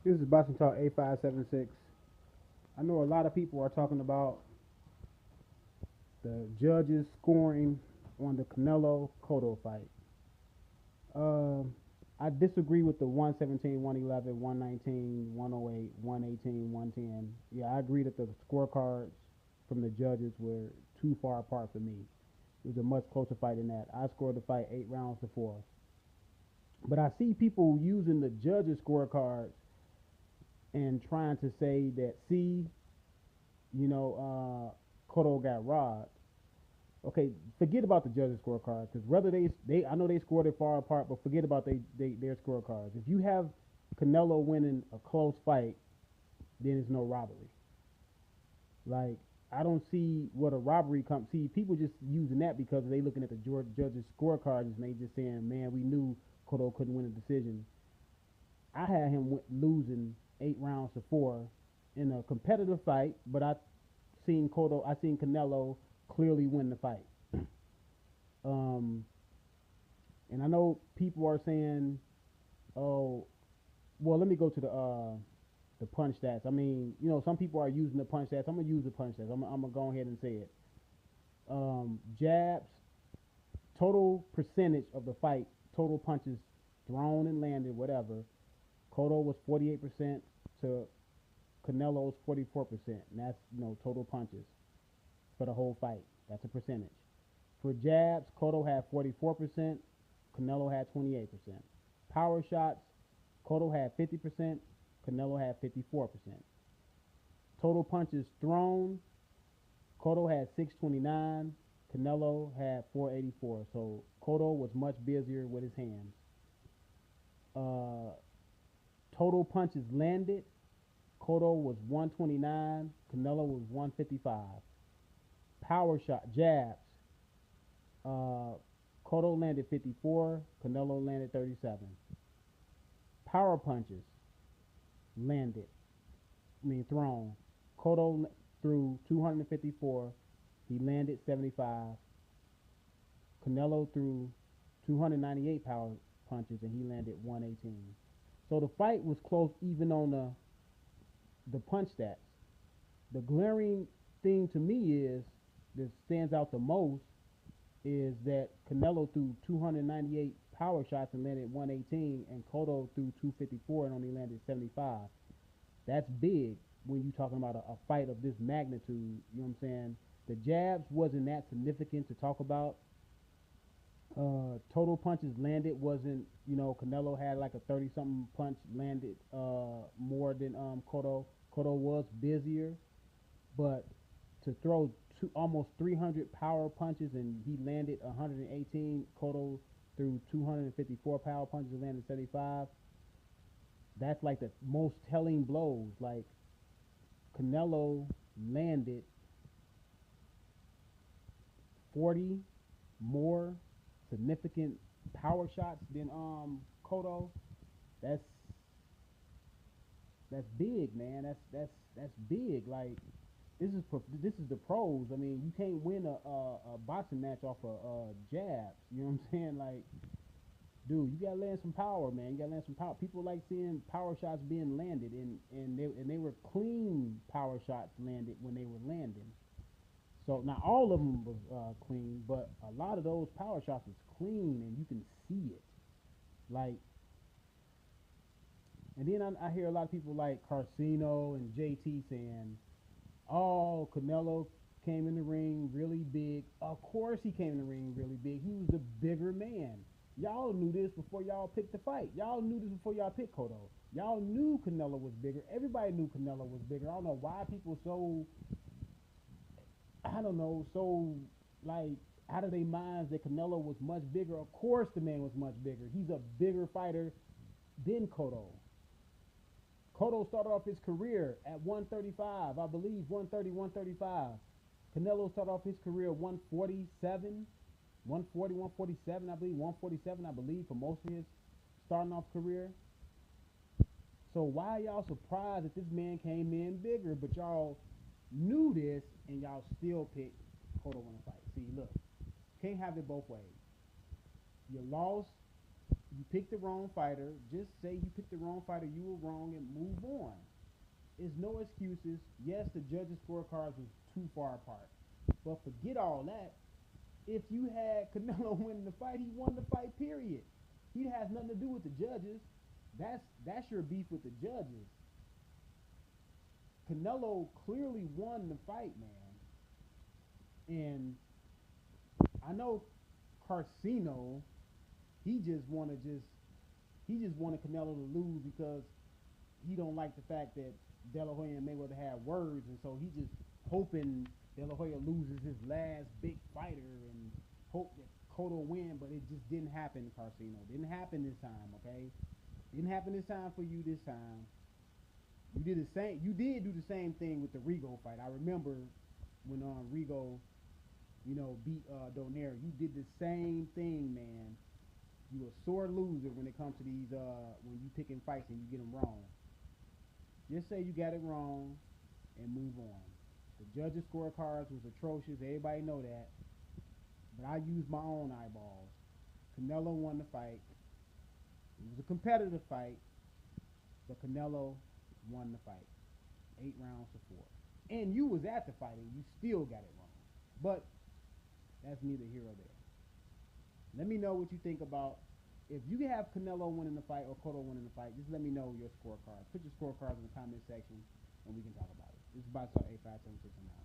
This is Boxing Talk 8576. I know a lot of people are talking about the judges scoring on the Canelo Cotto fight. Um, I disagree with the 117, 111, 119, 108, 118, 110. Yeah, I agree that the scorecards from the judges were too far apart for me. It was a much closer fight than that. I scored the fight 8 rounds to 4. But I see people using the judges' scorecards and trying to say that, see, Cotto got robbed. Okay, forget about the judges' scorecard because whether they I know they scored it far apart, but forget about their scorecards. If you have Canelo winning a close fight, then it's no robbery. Like I don't see what a robbery comes. See, people just using that because they looking at the judges' scorecards and they just saying, man, we knew Cotto couldn't win a decision. I had him losing 8 rounds to 4 in a competitive fight, but I seen Canelo clearly win the fight. Um, and I know people are saying, "Oh, well, let me go to the punch stats." I mean, some people are using the punch stats. I'm gonna use the punch stats. I'm gonna go ahead and say it. Jabs, total percentage of the fight, total punches thrown and landed, whatever. Cotto was 48% to Canelo's 44%, and that's total punches for the whole fight. That's a percentage. For jabs, Cotto had 44%, Canelo had 28%. Power shots, Cotto had 50%, Canelo had 54%. Total punches thrown, Cotto had 629, Canelo had 484. So Cotto was much busier with his hands. Uh, Total punches landed, Cotto was 129, Canelo was 155. Power shot jabs, uh, Cotto landed 54, Canelo landed 37. Power punches landed, thrown. Cotto threw 254, he landed 75. Canelo threw 298 power punches and he landed 118. So the fight was close even on the punch stats. The glaring thing to me is that stands out the most is that Canelo threw 298 power shots and landed 118, and Cotto threw 254 and only landed 75. That's big when you're talking about a fight of this magnitude. You know what I'm saying? The jabs wasn't that significant to talk about. Total punches landed wasn't, Canelo had like a 30 something punch landed more than Cotto. Cotto was busier, but to throw almost 300 power punches and he landed 118. Cotto threw 254 power punches and landed 75. That's like the most telling blows. Like Canelo landed 40 more significant power shots than Cotto. That's that's big, man. That's big. Like this is the pros. I mean, you can't win a boxing match off of jabs. You know what I'm saying? Like, dude, you gotta land some power, man. You gotta land some power. People like seeing power shots being landed, and they were clean power shots landed when they were landing. So not all of them was clean, but a lot of those power shots was clean, and you can see it. Like, and then I hear a lot of people like Carcino and JT saying, "Oh, Canelo came in the ring really big." Of course, he came in the ring really big. He was the bigger man. Y'all knew this before y'all picked the fight. Y'all knew this before y'all picked Cotto. Y'all knew Canelo was bigger. Everybody knew Canelo was bigger. I don't know why people so I don't know so like out of their minds that Canelo was much bigger. Of course, the man was much bigger. He's a bigger fighter than Cotto. Cotto started off his career at 135, I believe 130, 135. Canelo started off his career 147, 140, 147, I believe 147, I believe for most of his starting off career. So why y'all surprised that this man came in bigger, but y'all knew this and y'all still picked Cotto in the fight? See, look, can't have it both ways. You lost You picked the wrong fighter. Just say you picked the wrong fighter, you were wrong, and move on. It's no excuses. Yes, the judges' scorecards was too far apart. But forget all that. If you had Canelo winning the fight, he won the fight, period. He has nothing to do with the judges. That's your beef with the judges. Canelo clearly won the fight, man. And I know Carcino, he just wanna just he just wanted Canelo to lose because he don't like the fact that De La Hoya and Mayweather had words, and so he just hoping De La Hoya loses his last big fighter and hope that Cotto win, but it just didn't happen, Carcino. Didn't happen this time, okay? Didn't happen this time for you this time. You did the same. You did do the same thing with the Rigo fight. I remember when Rigo, beat Donaire. You did the same thing, man. You a sore loser when it comes to these when you picking fights and you get them wrong. Just say you got it wrong and move on. The judges' scorecards was atrocious. Everybody know that. But I used my own eyeballs. Canelo won the fight. It was a competitive fight, but Canelo won the fight. 8 rounds to 4. And you was at the fight and you still got it wrong. But that's neither here or there. Let me know what you think about if you have Canelo winning the fight or Cotto winning the fight. Just let me know your scorecards. Put your scorecards in the comment section and we can talk about it. This is Boxer 8576.